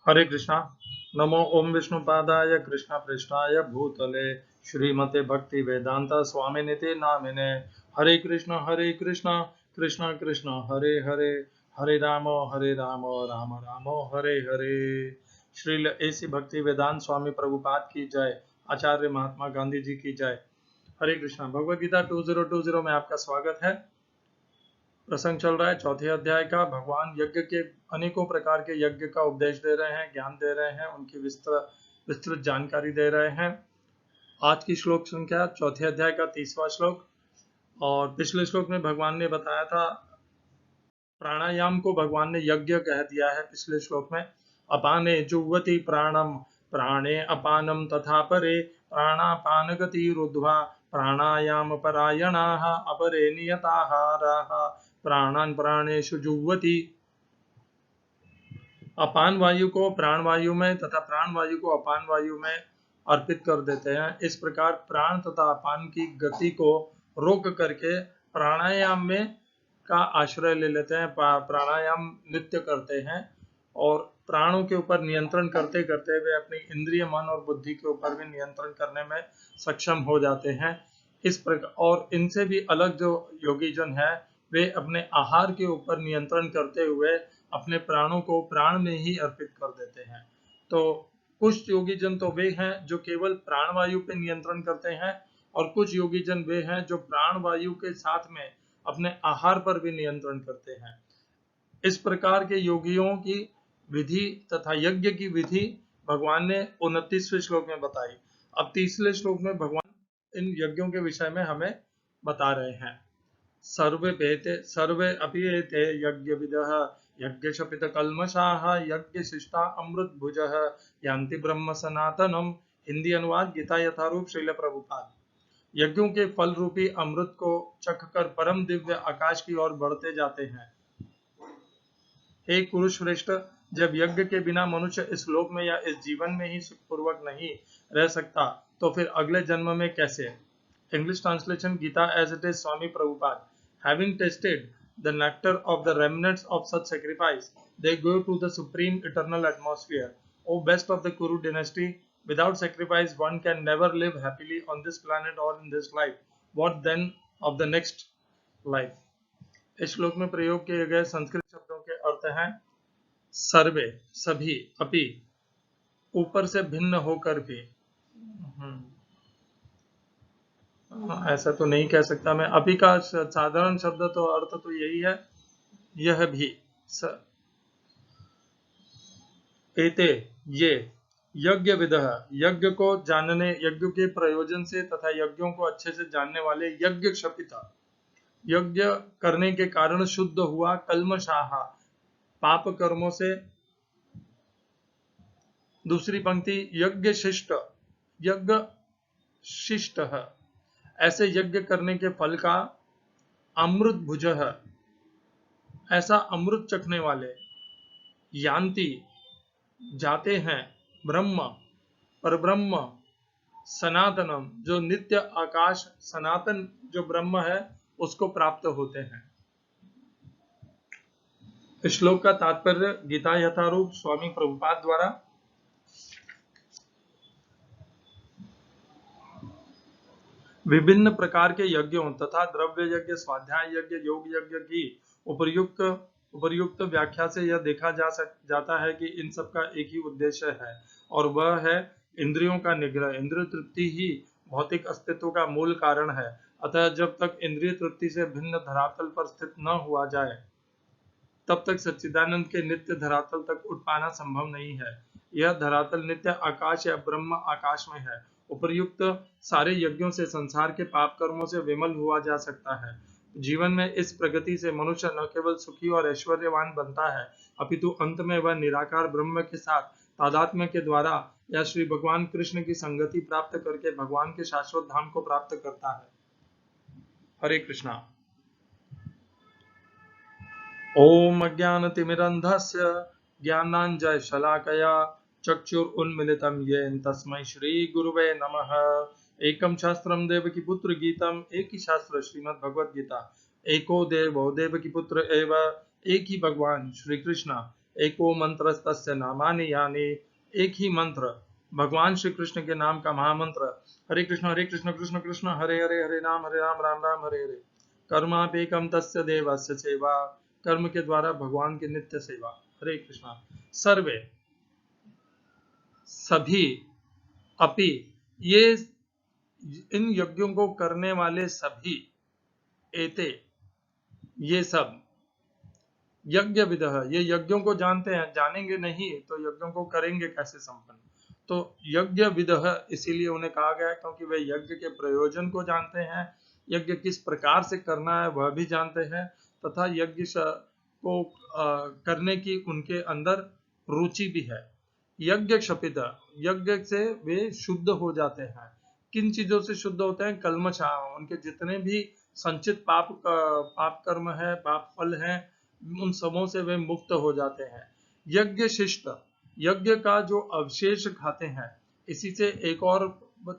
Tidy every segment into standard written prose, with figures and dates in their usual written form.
हरे कृष्णा। नमो ओम विष्णुपादाय कृष्ण पृष्ठाय भूतले श्रीमते भक्ति वेदांता स्वामिनिते नामिने। हरे कृष्ण कृष्ण कृष्ण हरे हरे, हरे राम राम राम हरे हरे। श्रील ऐसी भक्ति वेदांत स्वामी प्रभुपाद की जय। आचार्य महात्मा गांधी जी की जय। हरे कृष्णा। भगवद गीता 2020 में आपका स्वागत है। प्रसंग चल रहा है चौथे अध्याय का। भगवान यज्ञ के अनेकों प्रकार के यज्ञ का उपदेश दे रहे हैं, ज्ञान दे रहे हैं, उनकी विस्तृत जानकारी दे रहे हैं। आज की श्लोक संख्या चौथे अध्याय का 30वां श्लोक। और पिछले श्लोक में भगवान ने बताया था, प्राणायाम को भगवान ने यज्ञ कह दिया है पिछले श्लोक में। अपाने जुह्वति प्राणम प्राणे अपानम तथा परे प्राणापान गतिरुद्ध्वा प्राणायाम परायणाः अपरे नियताहाराः प्राणान प्राणेषु जुह्वति। अपान वायु को प्राण वायु में तथा प्राण वायु को अपान वायु में अर्पित कर देते हैं। इस प्रकार प्राण तथा अपान की गति को रोक करके प्राणायाम में का आश्रय ले लेते हैं। प्राणायाम नित्य करते हैं और प्राणों के ऊपर नियंत्रण करते करते वे अपनी इंद्रिय मन और बुद्धि के ऊपर भी नियंत्रण करने में सक्षम हो जाते हैं। इस प्रकार और इनसे भी अलग जो योगी जन है, वे अपने आहार के ऊपर नियंत्रण करते हुए अपने प्राणों को प्राण में ही अर्पित कर देते हैं। तो कुछ योगी जन तो वे हैं जो केवल प्राण वायु पे नियंत्रण करते हैं, और कुछ योगी जन वे हैं जो प्राण वायु के साथ में अपने आहार पर भी नियंत्रण करते हैं। इस प्रकार के योगियों की विधि तथा यज्ञ की विधि भगवान ने 29वें श्लोक में बताई। अब 30वें श्लोक में भगवान इन यज्ञों के विषय में हमें बता रहे हैं। सर्वे अपि एते यज्ञविदः यज्ञशपितकल्मषाः यज्ञशिष्टा अमृतभुजः यान्ति ब्रह्म सनातनम। हिंदी अनुवाद गीता यथारूप श्रील प्रभुपाद। यज्ञों के फल रूपी अमृत को चखकर परम दिव्य आकाश की ओर बढ़ते जाते हैं। हे कुरुश्रेष्ठ, जब यज्ञ के बिना मनुष्य इस लोक में या इस जीवन में ही सुखपूर्वक नहीं रह सकता, तो फिर अगले जन्म में कैसे? English translation Gita as it is Swami Prabhupada. Having tasted the nectar of the remnants of such sacrifice, they go to the supreme eternal atmosphere. O best of the Kuru dynasty, without sacrifice one can never live happily on this planet or in this life. What then of the next life? इस श्लोक में प्रयोग किए गए संस्कृत शब्दों के अर्थ हैं सर्वे, सभी, अपि, ऊपर से भिन्न होकर भी। ऐसा तो नहीं कह सकता मैं। अपि का साधारण शब्द तो अर्थ तो यही है, यह भी। एते, ये, यज्ञ विदः, यज्ञ को जानने, यज्ञ के प्रयोजन से तथा यज्ञों को अच्छे से जानने वाले, यज्ञ क्षपिता, यज्ञ करने के कारण शुद्ध हुआ, कल्मषाः, पाप कर्मों से। दूसरी पंक्ति यज्ञ शिष्ट, यज्ञ शिष्ट है, ऐसे यज्ञ करने के फल का, अमृत भुज है, ऐसा अमृत चखने वाले, यान्ति, जाते हैं, ब्रह्म, परब्रह्म, सनातनम, जो नित्य आकाश, सनातन जो ब्रह्म है उसको प्राप्त होते हैं। इस श्लोक का तात्पर्य गीता यथारूप स्वामी प्रभुपाद द्वारा विभिन्न प्रकार के यज्ञों तथा द्रव्य यज्ञ, स्वाध्याय यज्ञ, योग यज्ञ की उपर्युक्त व्याख्या से यह देखा जाता है कि इन सब का एक ही उद्देश्य है, और वह है इंद्रियों का निग्रह। इंद्रिय तृप्ति ही भौतिक अस्तित्व का मूल कारण है। अतः जब तक इंद्रिय तृप्ति से भिन्न धरातल पर स्थित न हुआ जाए, तब तक सच्चिदानंद के नित्य धरातल तक उठ पाना संभव नहीं है। यह धरातल नित्य आकाश या ब्रह्म आकाश में है। उपर्युक्त सारे यज्ञों से संसार के पाप कर्मों से विमल हुआ जा सकता है। जीवन में इस प्रगति से मनुष्य न केवल सुखी और ऐश्वर्यवान बनता है, अपितु अंत में वह निराकार ब्रह्म के साथ तादात्म्य के द्वारा या श्री भगवान कृष्ण की संगति प्राप्त करके भगवान के शाश्वत धाम को प्राप्त करता है। हरे कृष्णा। ओम अज्ञानतिमिरन्धस्य ज्ञानाञ्जनशलाकया चक्षुरुन्मीलितं येन तस्मै श्रीगुरुवे नमः। एकं शास्त्रं देवकीपुत्र गीतम्, एक ही शास्त्र श्रीमद् भगवद गीता। एको देवो देवकीपुत्र एव, एक ही भगवान श्री कृष्ण एको मंत्रस्तस्य नामानि यानि, एक ही मंत्र भगवान श्री कृष्ण के नाम का महामंत्र, हरे कृष्ण कृष्ण कृष्ण हरे हरे, हरे राम राम राम हरे हरे। कर्मापेकम तस्य देवस्य सेवा, कर्म के द्वारा भगवान की नित्य सेवा। हरे कृष्णा। सर्वे सभी, अपि ये इन यज्ञों को करने वाले सभी, एते ये सब, यज्ञ विदः ये यज्ञों को जानते हैं, जानेंगे नहीं तो यज्ञों को करेंगे कैसे संपन्न। तो यज्ञ विदः इसीलिए उन्हें कहा गया क्योंकि वे यज्ञ के प्रयोजन को जानते हैं, यज्ञ किस प्रकार से करना है वह भी जानते हैं, तथा यज्ञ को करने की उनके अंदर रुचि भी है। यज्ञ क्षपित, यज्ञ से वे शुद्ध हो जाते हैं। किन चीजों से शुद्ध होते हैं? कल्मषा, उनके जितने भी संचित पाप कर्म है, पाप फल है, उन सबों से वे मुक्त हो जाते हैं। यज्ञ शिष्ट, यज्ञ का जो अवशेष खाते हैं। इसी से एक और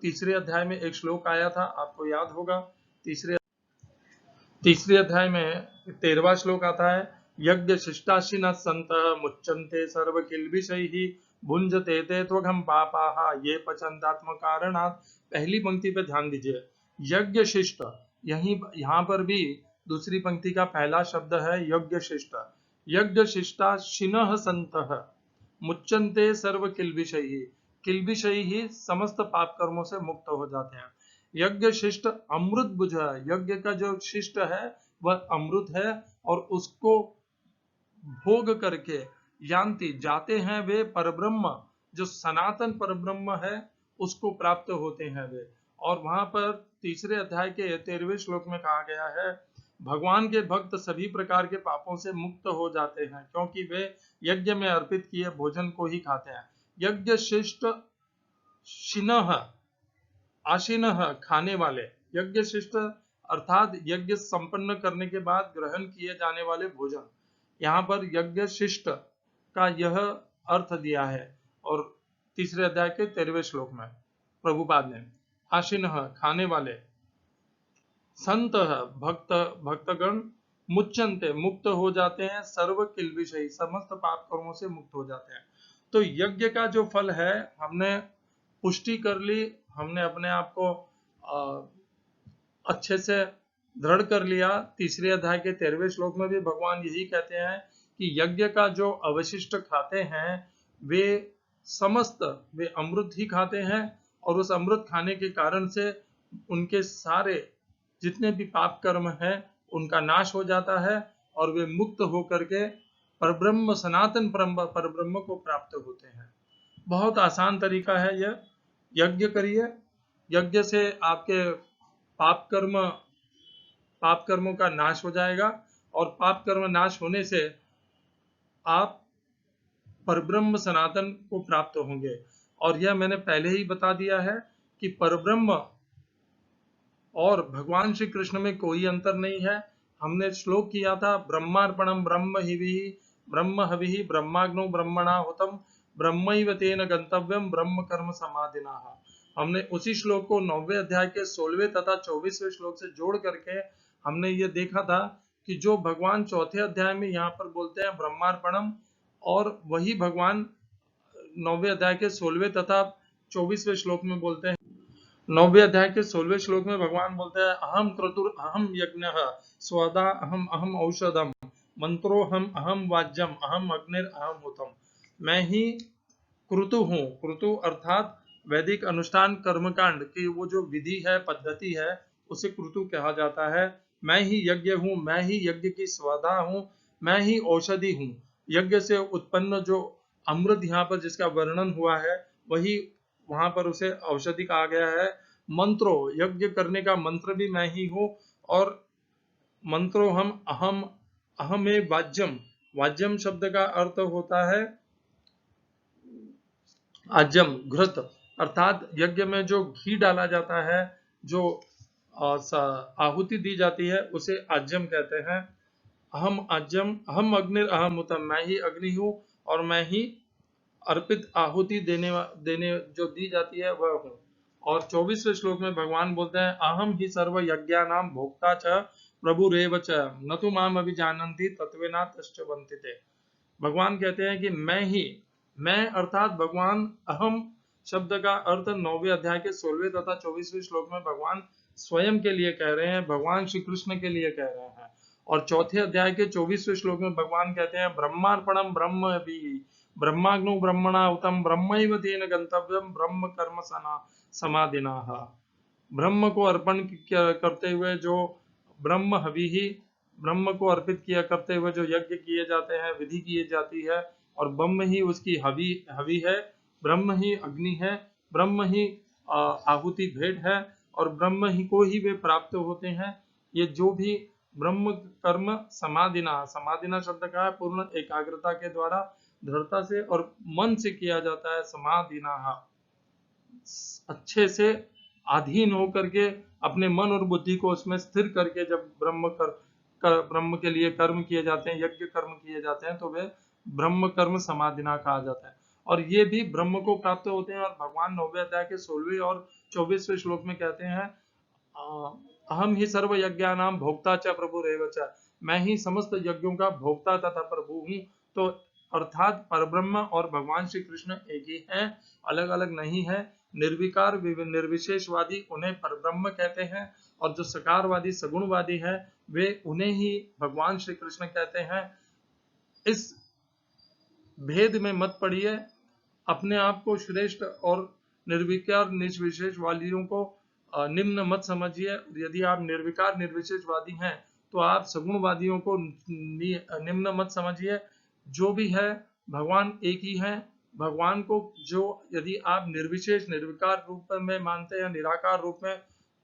तीसरे अध्याय में एक श्लोक आया था, आपको याद होगा। तीसरे अध्याय में 13वां श्लोक आता है, यज्ञ शिष्टाशिन संत मुच्यन्ते सर्व किल्बिषैः भुंजते ते त्वघम पापाः ये पचन्तात्म कारणात्। पहली पंक्ति पे ध्यान दीजिए, यज्ञ शिष्ट, यहाँ पर भी दूसरी पंक्ति का पहला शब्द है यज्ञ शिष्ट। यज्ञ शिष्टाशिनः संतः मुच्यन्ते सर्व किल्बिषैः, किल्बिषैः समस्त पाप कर्मों से मुक्त हो जाते हैं। यज्ञ शिष्ट अमृत बुझ, यज्ञ का जो शिष्ट है वह अमृत है और उसको भोग करके यान्ति जाते हैं वे परब्रह्म, जो सनातन परब्रह्म है उसको प्राप्त होते हैं वे। और वहां पर तीसरे अध्याय के 13वें श्लोक में कहा गया है, भगवान के भक्त सभी प्रकार के पापों से मुक्त हो जाते हैं क्योंकि वे यज्ञ में अर्पित किए भोजन को ही खाते हैं। यज्ञ शिष्ट शिनः, आशीनः खाने वाले, यज्ञ शिष्ट अर्थात यज्ञ संपन्न करने के बाद ग्रहण किए जाने वाले भोजन। यहाँ पर यज्ञ शिष्ट का यह अर्थ दिया है। और तीसरे अध्याय के 13वें श्लोक में प्रभुपाद ने आशीनः खाने वाले, संत भक्तगण मुच्यन्ते मुक्त हो जाते हैं, सर्व किल्बिषैः समस्त पाप कर्मों से मुक्त हो जाते हैं। तो यज्ञ का जो फल है हमने पुष्टि कर ली, हमने अपने आप को अच्छे से दृढ़ कर लिया। तीसरे अध्याय के 13वें श्लोक में भी भगवान यही कहते हैं कि यज्ञ का जो अवशिष्ट खाते हैं वे समस्त वे अमृत ही खाते हैं और उस अमृत खाने के कारण से उनके सारे जितने भी पाप कर्म है उनका नाश हो जाता है और वे मुक्त होकर के परब्रह्म सनातन परब्रह्म को प्राप्त होते हैं। बहुत आसान तरीका है यह, यज्ञ करिए, यज्ञ से आपके पाप कर्मों का नाश हो जाएगा और पाप कर्म नाश होने से आप परब्रह्म सनातन को प्राप्त होंगे। और यह मैंने पहले ही बता दिया है कि परब्रह्म और भगवान श्री कृष्ण में कोई अंतर नहीं है। हमने श्लोक किया था, ब्रह्मार्पणम ब्रह्म हविः ब्रह्माग्नो ब्रह्मणा हुतम ब्रह्मैव तेन गंतव्यम ब्रह्म कर्म समाधिना। हमने उसी श्लोक को 9वें अध्याय के 16वें तथा 24वें श्लोक से जोड़ करके हमने ये देखा था कि जो भगवान चौथे अध्याय में यहाँ पर बोलते हैं ब्रह्मार्पणम, और वही भगवान 9वें अध्याय के 16वें तथा 24वें श्लोक में बोलते हैं। 9वें अध्याय के 16वें श्लोक में भगवान बोलते हैं, अहम क्रतुर अहम यज्ञः स्वदा अहम औषधम मंत्रोहम अहम वाज्यम अहम अग्निर अहम हुतम। मैं ही क्रतु हूँ, क्रतु अर्थात वैदिक अनुष्ठान कर्मकांड की वो जो विधि है, पद्धति है, उसे क्रतु कहा जाता है। मैं ही यज्ञ हूँ, मैं ही यज्ञ की स्वदा हूँ, मैं ही औषधि हूँ। यज्ञ से उत्पन्न जो अमृत यहाँ पर जिसका वर्णन हुआ है वही वहां पर उसे औषधि कहा गया है। मंत्रो, यज्ञ करने का मंत्र भी मैं ही हूँ। और मंत्रो हम अहम अहमे वाज्यम, वाज्यम शब्द का अर्थ होता है आज्यम घृत, अर्थात यज्ञ में जो घी डाला जाता है, जो आहुति दी जाती है उसे आज्यम कहते हैं। अहम आज्यम अहम अग्निर अहम हुतम, मैं ही अग्नि हूँ और मैं ही अर्पित आहुति देने जो दी जाती है वह हूँ। और 24वें श्लोक में भगवान बोलते हैं, अहम ही सर्व यज्ञानां भोक्ता च प्रभुरेव च न तु माम अभिजानन्ति तत्वेनातश्च वन्तिते। भगवान कहते हैं कि मैं अर्थात भगवान, अहम शब्द का अर्थ 9वें अध्याय के 16वें तथा 24वें श्लोक में भगवान स्वयं के लिए कह रहे हैं, भगवान श्री कृष्ण के लिए कह रहे हैं। और चौथे अध्याय के 24वें श्लोक में भगवान कहते हैं ब्रह्मार्पणम ब्रह्म भी ब्रह्माग्नो ब्रह्मणा उतम ब्रह्मैव तेन गंतव्यम ब्रह्म कर्म समाधिना। ब्रह्म को अर्पण करते हुए जो ब्रह्म हवि ही, ब्रह्म को अर्पित किया करते हुए जो यज्ञ किए जाते हैं, विधि की जाती है, और ब्रह्म ही उसकी हवि हवि है, ब्रह्म ही अग्नि है, ब्रह्म ही आहुति भेंट है, और ब्रह्म ही को ही वे प्राप्त होते हैं। ये जो भी ब्रह्म कर्म समाधिना, समाधिना शब्द का है पूर्ण एकाग्रता के द्वारा, दृढ़ता से और मन से किया जाता है। समाधिना अच्छे से अधीन होकर के अपने मन और बुद्धि को उसमें स्थिर करके जब ब्रह्म के लिए कर्म किए जाते हैं, यज्ञ कर्म किए जाते हैं, तो वे ब्रह्म कर्म समाधिना कहा जाता है। और ये भी ब्रह्म को प्राप्त होते हैं। और भगवान 9वें अध्याय के 16वें और 24वें श्लोक में कहते हैं अहम ही सर्व यज्ञानाम भोक्ता च प्रभु रेव च, मैं ही समस्त यज्ञों का भोक्ता तथा प्रभु हूँ। तो अर्थात परब्रह्म और भगवान श्री कृष्ण एक ही हैं, अलग अलग नहीं है। निर्विकार निर्विशेषवादी उन्हें परब्रह्म कहते हैं, और जो सकारवादी सगुणवादी है वे उन्हें ही भगवान श्री कृष्ण कहते हैं। इस भेद में मत पड़िए, अपने आप को श्रेष्ठ और निर्विकार निर्विशेष वादियों को निम्न मत समझिए। यदि आप निर्विकार निर्विशेषवादी हैं तो आप सगुणवादियों को निम्न मत समझिए। जो भी है भगवान एक ही है। भगवान को जो यदि आप निर्विशेष निर्विकार रूप में मानते हैं, निराकार रूप में,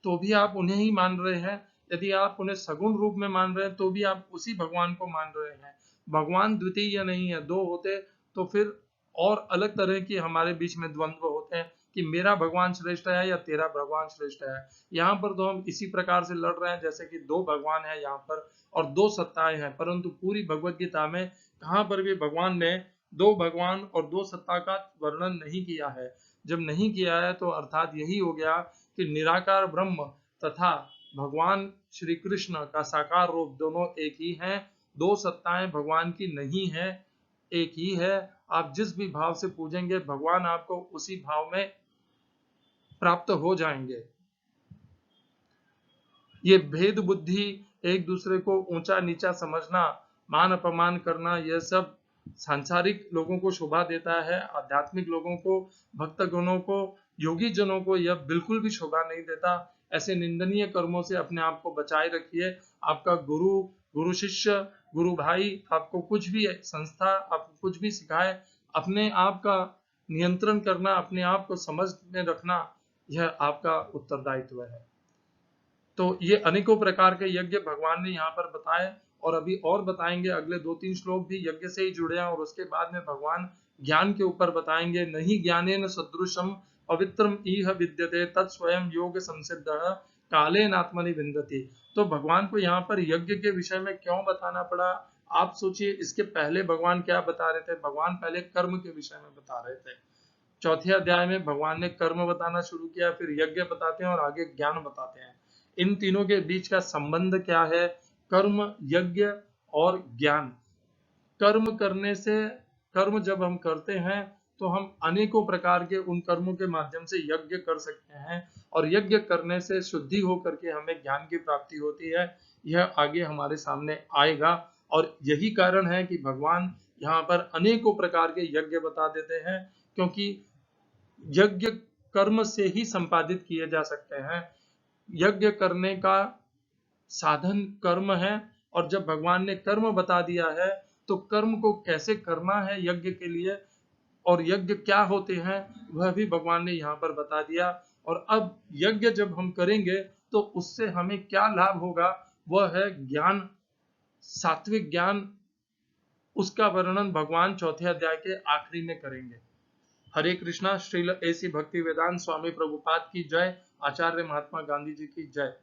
तो भी आप उन्हें ही मान रहे हैं। यदि आप उन्हें सगुण रूप में मान रहे हैं तो भी आप उसी भगवान को मान रहे हैं। भगवान द्वितीय नहीं है। दो होते तो फिर और अलग तरह की हमारे बीच में द्वंद्व होते हैं कि मेरा भगवान श्रेष्ठ है या तेरा भगवान श्रेष्ठ है। यहाँ पर तो हम इसी प्रकार से लड़ रहे हैं जैसे कि दो भगवान है यहाँ पर और दो सत्ताएं हैं, परंतु पूरी भगवत गीता में कहाँ पर भी भगवान ने दो भगवान और दो सत्ता का वर्णन नहीं किया है। जब नहीं किया है तो अर्थात यही हो गया कि निराकार ब्रह्म तथा भगवान श्री कृष्ण का साकार रूप दोनों एक ही हैं। दो सत्ताएं भगवान की नहीं है, एक ही है। आप जिस भी भाव से पूजेंगे भगवान आपको उसी भाव में प्राप्त हो जाएंगे। ये भेद बुद्धि, एक दूसरे को ऊंचा नीचा समझना, मान अपमान करना, यह सब सांसारिक लोगों को शोभा देता है। आध्यात्मिक लोगों को, भक्त गणों को, योगी जनों को यह बिल्कुल भी शोभा नहीं देता। ऐसे निंदनीय कर्मों से अपने आप को बचाए रखिए। आपका गुरु, गुरु शिष्य, गुरु भाई आपको कुछ भी संस्था आपको कुछ भी सिखाए, अपने आप का नियंत्रण करना, अपने आप को समझ में रखना, यह आपका उत्तरदायित्व है। तो ये अनेकों प्रकार के यज्ञ भगवान ने यहाँ पर बताए, और अभी और बताएंगे। अगले 2-3 श्लोक भी यज्ञ से ही जुड़े हैं, और उसके बाद में भगवान ज्ञान के ऊपर बताएंगे। नहीं ज्ञानेन सदृशम पवित्रम इह विद्यते तत्स्वयं योग संसिद्धः कालेन आत्मनि विन्दति। तो भगवान को यहाँ पर यज्ञ के विषय में क्यों बताना पड़ा? आप सोचिए, इसके पहले भगवान क्या बता रहे थे? भगवान पहले कर्म के विषय में बता रहे थे। चौथे अध्याय में भगवान ने कर्म बताना शुरू किया, फिर यज्ञ बताते हैं और आगे ज्ञान बताते हैं। इन तीनों के बीच का संबंध क्या है? कर्म, यज्ञ और ज्ञान। कर्म करने से, कर्म जब हम करते हैं तो हम अनेकों प्रकार के उन कर्मों के माध्यम से यज्ञ कर सकते हैं, और यज्ञ करने से शुद्धि हो करके हमें ज्ञान की प्राप्ति होती है। यह आगे हमारे सामने आएगा, और यही कारण है कि भगवान यहाँ पर अनेकों प्रकार के यज्ञ बता देते हैं, क्योंकि यज्ञ कर्म से ही संपादित किए जा सकते हैं। यज्ञ करने का साधन कर्म है, और जब भगवान ने कर्म बता दिया है तो कर्म को कैसे करना है यज्ञ के लिए, और यज्ञ क्या होते हैं वह भी भगवान ने यहाँ पर बता दिया। और अब यज्ञ जब हम करेंगे तो उससे हमें क्या लाभ होगा, वह है ज्ञान, सात्विक ज्ञान। उसका वर्णन भगवान चौथे अध्याय के आखिरी में करेंगे। हरे कृष्णा। श्रील ऐसी भक्ति वेदांत स्वामी प्रभुपाद की जय। आचार्य महात्मा गांधी जी की जय।